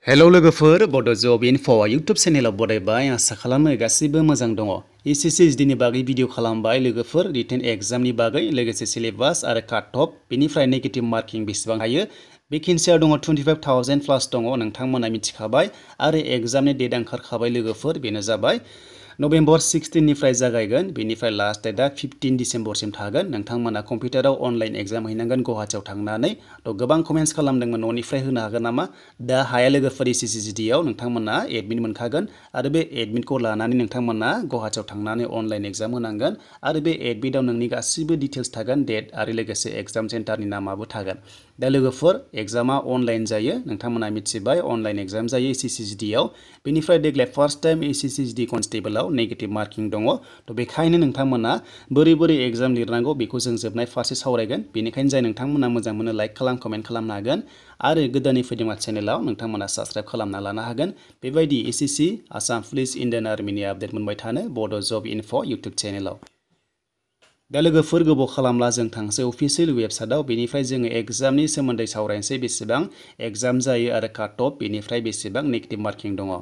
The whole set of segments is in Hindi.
हेलौ लोगोफोर बड' जब इनफ' इउटुब चेनेलाव बरायबाय आसा खालामो गासिबो मोजां दङ। एसएससि नि बागै भिडिअ खालामबाय लोगोफोर रिटेन एग्जामनि बागै लोगोसे सिलेबास आरो काट अफ बेनिफ्राय नेगेटिभ मार्किं बेसेबां हायो भेकेन्सिया दङ 25,000 प्लास दङ नोंथांमोना मिथिखाबाय आरो एग्जामनि डेट ओंखारखाबाय लोगोफोर बेनो जाबाय नभेम्बर 16 निफ्राय जागायगोन बेनिफ्राय लास्ट डेटआ 15 डिसेम्बरसिम थागोन नोंथांमोना कम्पिउटाराव अनलाइन एग्जाम हैनांगोन गुवाहाटियाव थांनानै गोबां कमेन्ट्स खालामदोंमोन न'निफ्राय होनो हागोन नामा दा हाया लोगोफोर एसएससि आव नोंथांमोना एडमिट मोनखागोन आरो बे एडमिटखौ लानानै नोंथांमोना गुवाहाटियाव थांनानै अनलाइन एग्जाम होनांगोन आरो बे एडमिटआव नोंनि गासिबो डिटेल्स थागोन डेट आरो लोगोसे एग्जाम सेन्टारनि नामाबो थागोन दा लोगोफोर एग्जामा अनलाइन जायो नोंथांमोना मिथिबाय अनलाइन एग्जाम जायो एसएससि आव बेनिफ्राय देग्लाय फार्स्ट टाइम एसएससि कनस्टेबलआव नेगेटिभ मार्किं दङ थ' बेखायनो नोंथांमोना बोरै एग्जाम लिरनांगौ बेखौ जों जोबनाय फारसे सावरायगोन बेनिखायनो जाय नोंथांमोना मोजां मोनो लाइक खालाम कमेन्ट खालामनो हागोन आरो गोदानै फैदोंबा चेनेलाव नोंथांमोना साबस्क्राइब खालामना लानो हागोन बेबायदि एसएससि आसाम पुलिस इन्डियान आर्मिनि आपडेट मोनबाय थानो बड' जब इनफ' इउटुब चेनेलाव दा लोगोफोर गोबाव खालामला जों थांसै अफिसियेल वेबसाइटआव बेनिफ्राय जोङो एग्जामनि सोमोन्दै सावरायनोसै बेसेबां एग्जाम जायो आरो काट अफ बेनिफ्राय बेसेबां नेगेटिभ मार्किं दङ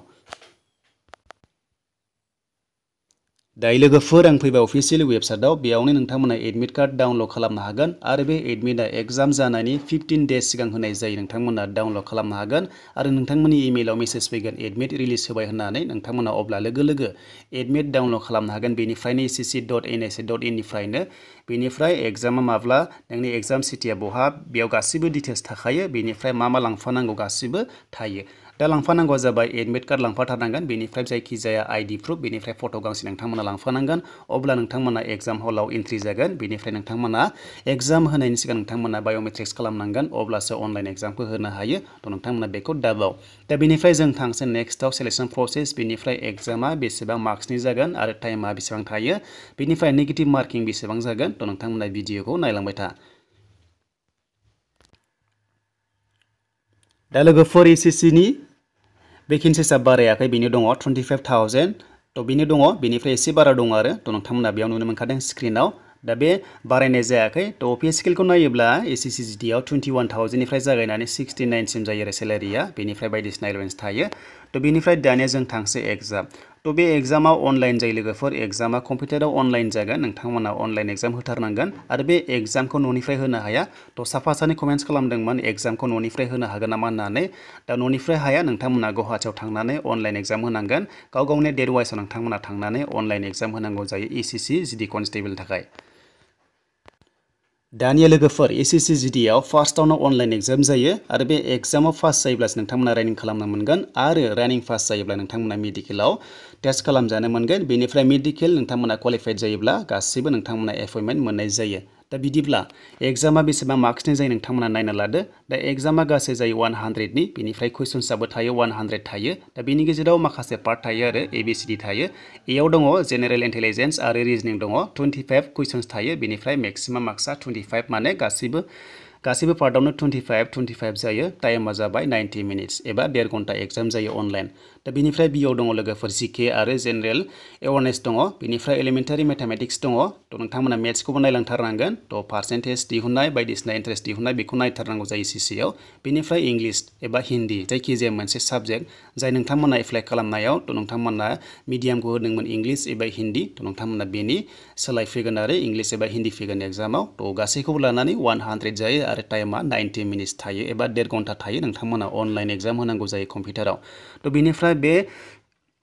दायो लोगोफोर आं फैबाय अफिसियेल वेबसाइटआव बेयावनो नोंथांमोना एडमिट कार्ड डाउनलड खालामनो हागोन आरो बे एडमिटआ एग्जाम जानायनि 15 डेज सिगां होनाय जायो नोंथांमोना डाउनलड खालामनो हागोन आरो नोंथांमोननि इमेलाव मेसेज फैगोन एडमिट रिलिज होबाय होननानै नोंथांमोना अब्ला लोगो एडमिट डाउनलड खालामनो हागोन बेनिफ्रायनो ssc.nsa.in निफ्रायनो बेनिफ्राय एग्जामा माब्ला नोंनि एग्जाम सिटिया बहा बेयाव गासिबो डिटेल्स थाखायो बेनिफ्राय मा लांफानांगौ गासिबो थायो दा लांफानांगौआ जाबाय एडमिट कार्ड लांफाथारनांगोन बेनिफ्राय जायखिजाया आइडि प्रुफ बेनिफ्राय फट' गांसे नोंथांमोना लांफानांगोन अब्ला नोंथांमोना एग्जाम हलाव एन्ट्रि जागोन बेनिफ्राय नोंथांमोना एग्जाम होनायनि सिगां नोंथांमोना बाय'मेट्रिक्स खालामनांगोन अब्लासो अनलाइन एग्जामखौ होनो हायो थ' नोंथांमोना बेखौ दाबाव दा बेनिफ्राय जों थांसै नेक्स्टआव सेलेक्सन प्रसेस बेनिफ्राय एग्जामा बेसेबां मार्क्सनि जागोन आरो टाइमा बेसेबां थायो बेनिफ्राय नेगेटिभ मार्किं बेसेबां जागोन थ' नोंथांमोना भिडिअखौ नायलांबाय था दा लोगोफोर एसएससिनि भेकेन्सिसा बारायाखै बेनो दङ 25,000 थ' बेनो दङ बेनिफ्राय एसे बारा दङ आरो थ' नोंथांमोना बेयाव नुनो मोनखादों स्क्रिनाव दा बे बारायनाय जायाखै थ' अपिएस स्केलखौ नायोब्ला एसएससि आव 21,000 निफ्राय जागायनानै 69 सिम जायो आरो सेलारिया बेनिफ्राय बायदिसिना एलावेन्स थायो थ' बेनिफ्राय दानिया जों थांसै एग्जाम थ' बे एग्जामा अनलाइन जायो लोगोफोर एग्जामा कम्पिउटाराव अनलाइन जागोन नोंथांमोना अनलाइन एग्जाम होथारनांगोन आरो बे एग्जामखौ न'निफ्राय होनो हाया थ' साफा सानै कमेन्ट्स खालामदोंमोन एग्जामखौ न'निफ्राय होनो हागोन नामा होननानै दा न'निफ्राय हाया नोंथांमोना गुवाहाटियाव थांनानै अनलाइन एग्जाम होनांगोन गाव गावनि डेट वाइसआव नोंथांमोना थांनानै अनलाइन एग्जाम होनांगौ जायो एसएससि कनस्टेबलनि थाखाय दानिया लोगोफोर एसएससि आव फार्स्टआवनो अनलाइन एग्जाम जायो आरो बे एग्जामाव पास जायोब्लासो नोंथांमोना रानिं खालामनो मोनगोन आरो रानिं पास जायोब्ला नोंथांमोना मेडिकेलाव टेस्ट खालामजानो मोनगोन बेनिफ्राय मेडिकेल नोंथांमोना क्वालिफाइड जायोब्ला गासिबो नोंथांमोना एपइन्टमेन्ट मोननाय जायो दा बिदिब्ला एग्जामा बेसेबां मार्क्सनि जायो नोंथांमोना नायना लादो दा एग्जामा गासै जायो 100नि बेनिफ्राय कुइसन्सआबो थायो 100 थायो दा बेनि गेजेराव माखासे पार्ट थायो आरो एबिसिडि थायो एयाव दङ जेनेरेल इन्टेलिजेन्स आरो रिजनिं दङ 25 कुइसन्स थायो बेनिफ्राय मेक्सिमाम मार्क्सआ 25 माने गासिबो पार्टआवनो 25 जायो टाइमा जाबाय 90 मिनिट्स एबा 1.5 घन्टा एग्जाम जायो अनलाइन दा बेनिफ्राय बियाव दङ लोगोफोर जिके आरो जेनेरेल एवारनेस दङ बेनिफ्राय एलिमेन्टारि मेथामेटिक्स दङ थ' नोंथांमोना मेथ्सखौबो नायलांथारनांगोन थ' पार्सेन्टेज दिहुननाय बायदिसिना इन्ट्रेस्ट दिहुननाय बेखौ नायथारनांगौ जायो सिसिआव बेनिफ्राय इंलिश एबा हिन्दी जायखिजाया मोनसे साबजेक्ट जाय नोंथांमोना एप्लाइ खालामनायाव थ' नोंथांमोना मिडियामखौ होदोंमोन इंलिश एबा हिन्दी थ' नोंथांमोना बेनि सोलाय फैगोन आरो इंलिश एबा हिन्दी फैगोन एग्जामाव थ' गासैखौबो लानानै 100 जायो आरो टाइमा 90 मिनिट्स थायो एबा 1.5 घन्टा थायो नोंथांमोना अनलाइन एग्जाम होनांगौ जायो कम्पिउटाराव थ' बेनिफ्राय बे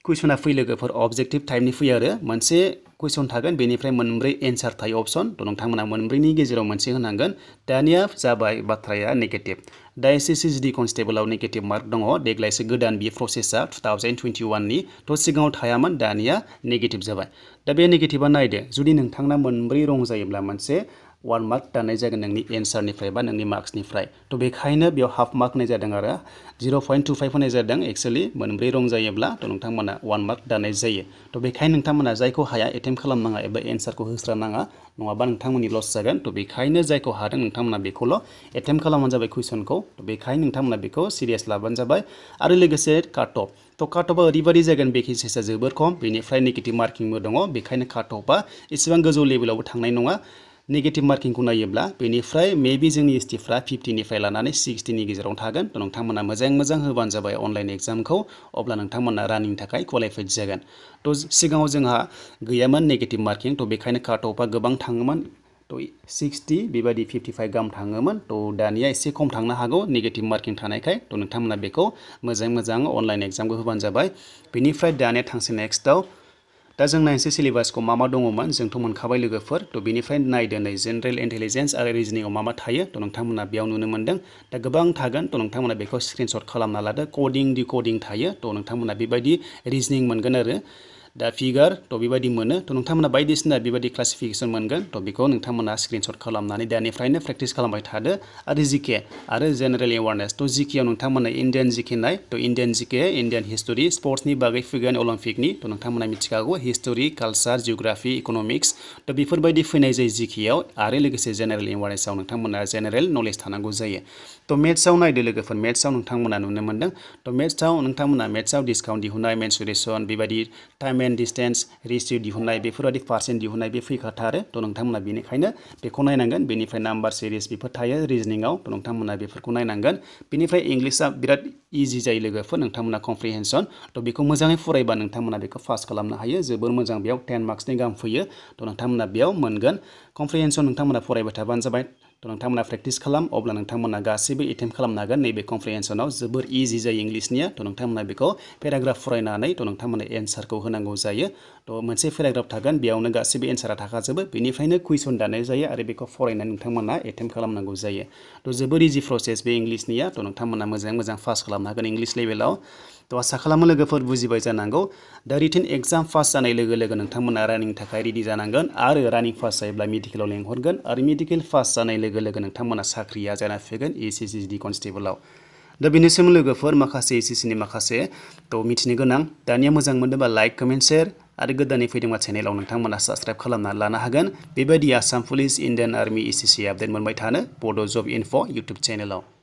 कुइसना फैयो लोगोफोर अबजेक्टिभ टाइपनि फैयो आरो मोनसे कुइसन थागोन बेनिफ्राय मोनब्रै एन्सार थायो अपसन थ' नोंथांमोना मोनब्रैनि गेजेराव मोनसे होनांगोन दानिया जाबाय बाथ्राया नेगेटिभ दा एसएससि कनस्टेबलआव नेगेटिभ मार्क दङ देग्लायसो गोदान बे प्रसेसा 2021नि थ' सिगाङाव थायामोन दानिया नेगेटिभ जाबाय दा बे नेगेटिभा नायदो जुदि नोंथांना मोनब्रै रं जायोब्ला मोनसे 1 मार्क दाननाय जागोन नोंनि एन्सारनिफ्राय बा नोंनि मार्क्सनिफ्राय थ' बेखायनो बेयाव हाफ मार्क होनाय जादों आरो 0.25 होनाय जादों एक्सुवेलि मोनब्रै रं जायोब्ला थ' नोंथांमोना 1 मार्क दाननाय जायो थ' बेखायनो नोंथांमोना जायखौ हाया एटेम्प्ट खालामनाङा एबा एन्सारखौ होस्रानाङा नङाबा नोंथांमोननि लस जागोन थ' बेखायनो जायखौ हादों नोंथांमोना बेखौल' एटेम्प्ट खालामबानो जाबाय कुइसनखौ थ' बेखायनो नोंथांमोना बेखौ सिरियास लाबानो जाबाय आरो लोगोसे काट अफ थ' काट अफआ ओरैबायदि जागोन भेकेन्सिसा जोबोर खम बेनिफ्राय नेगेटिभ मार्किंबो दङ बेखायनो काट अफआ एसेबां गोजौ लेभेलावबो थांनाय नङा नेगेटिभ मार्किंखौ नायोब्ला बेनिफ्राय मेबि जोंनि एसटिफ्रा 50निफ्राय लानानै 60नि गेजेराव थागोन थ' नोंथांमोना मोजां होबानो जाबाय अनलाइन एग्जामखौ अब्ला नोंथांमोना रानिंनि थाखाय क्वालिफाइड जागोन थ' सिगाङाव जोंहा गैयामोन नेगेटिभ मार्किं थ' बेखायनो काट अफआ गोबां थाङोमोन थ' 60 बेबायदि 55 गाहाम थाङोमोन थ' दानिया एसे खम थांनो हागौ नेगेटिभ मार्किं थानायखाय थ' नोंथांमोना बेखौ मोजां अनलाइन एग्जामखौ होबानो जाबाय बेनिफ्राय दानिया थांसै नेक्स्टआव दा जों नायनोसै सिलेबासखौ मा दङमोन जोंथ' मोनखाबाय लोगोफोर थ' बेनिफ्राय नायदो नै जेनेरेल इन्टेलिजेन्स आरो रिजनिंआव मा थायो थ' नोंथांमोना बेयाव नुनो मोन्दों दा गोबां थागोन थ' नोंथांमोना बेखौ स्क्रिनशट खालामना लादो कडिं डिकडिं थायो थ' नोंथांमोना बेबायदि रिजनिं मोनगोन आरो दा फिगार थ' बेबायदि मोनो थ' नोंथांमोना बायदिसिना बेबायदि क्लासिफिकेसन मोनगोन थ' बेखौ नोंथांमोना स्क्रिनशट खालामनानै दानिफ्रायनो प्रेक्टिस खालामबाय थादो आरो जिके आरो जेनेरेल एवारनेस थ' जिकेआव नोंथांमोना इण्डियान जिके नाय थ' इण्डियान जिके इण्डियान हिस्टरि स्पर्ट्सनि बागै फैगोन अलिम्पिकनि थ' नोंथांमोना मिथिखागौ हिस्टरि कालचार जिअग्राफि इकनमिक्स थ' बेफोरबायदि फैनाय जायो जिकेआव आरो लोगोसे जेनेरेल एवारनेसआव नोंथांमोना जेनेरेल नलेज थानांगौ जायो थ' मेथ्सआव नायदो लोगोफोर मेथ्सआव नोंथांमोना नुनो मोन्दों थ' मेथ्सआव डिसकाउन्ट दिहुननाय मेनसुरेसन बेबायदि टाइम एन्ड डिस्टेन्स रेसिअ दिहुननाय बेफोरबायदि पार्सेन्ट दिहुननाय बे फैखाथारो थ' नोंथांमोना बेनिखायनो बेखौ नायनांगोन बेनिफ्राय नाम्बार सिरिस बेफोर थायो रिजनिंआव थ' नोंथांमोना बेफोरखौ नायनांगोन बेनिफ्राय इंलिशआ बिराद इजि जायो लोगोफोर नोंथांमोना कमप्रिहेनसन थ' बेखौ मोजाङै फरायबा नोंथांमोना बेखौ पास खालामनो हायो जोबोर मोजां बेयाव 10 मार्क्सनि गाहाम फैयो थ' नोंथांमोना बेयाव मोनगोन कमप्रिहेनसन नोंथांमोना फरायबाय थाबानो जाबाय थ' नोंथांमोना प्रेक्टिस खालाम अब्ला नोंथांमोना गासैबो एटेम्प्ट खालामनो हागोन नैबे कमप्रिहेनसनाव जोबोर इजि जायो इंलिशनिया थ' नोंथांमोना बेखौ पेराग्राफ फरायनानै थ' नोंथांमोना एन्सारखौ होनांगौ जायो थ' मोनसे पेराग्राफ थागोन बेयावनो गासैबो एन्सारा थाखाजोबो बेनिफ्रायनो कुइसन दानाय जायो आरो बेखौ फरायनानै नोंथांमोना एटेम्प्ट खालामनांगौ जायो थ' जोबोर इजि प्रसेस बे इंलिशनिया थ' नोंथांमोना मोजां पास खालामनो हागोन इंलिश लेभेलाव थ' आसा खालामो लोगोफोर बुजिबाय जानांगौ दा रिटेन एग्जाम पास जानाय लोगो लोगो नोंथांमोना रानिंनि थाखाय रेडि जानांगोन आरो रानिं पास जायोब्ला मेडिकेलाव लेंहरगोन आरो मेडिकेल पास जानाय लोगो लोगो नोंथांमोना साख्रिया जाना फैगोन एसएससि कनस्टेबलाव दा बेनिसिम लोगोफोर माखासे एसएससिनि माखासे थ' मिथिनो गोनां दानिया मोजां मोनदोंबा लाइक कमेन्ट शेयार आरो गोदानै फैदोंबा चेनेलाव नोंथांमोना साबस्क्राइब खालामना लानो हागोन बेबायदि Assam police Indian army SSC update मोनबाय थानो बड' जब इनफ' इउटुब चेनेलाव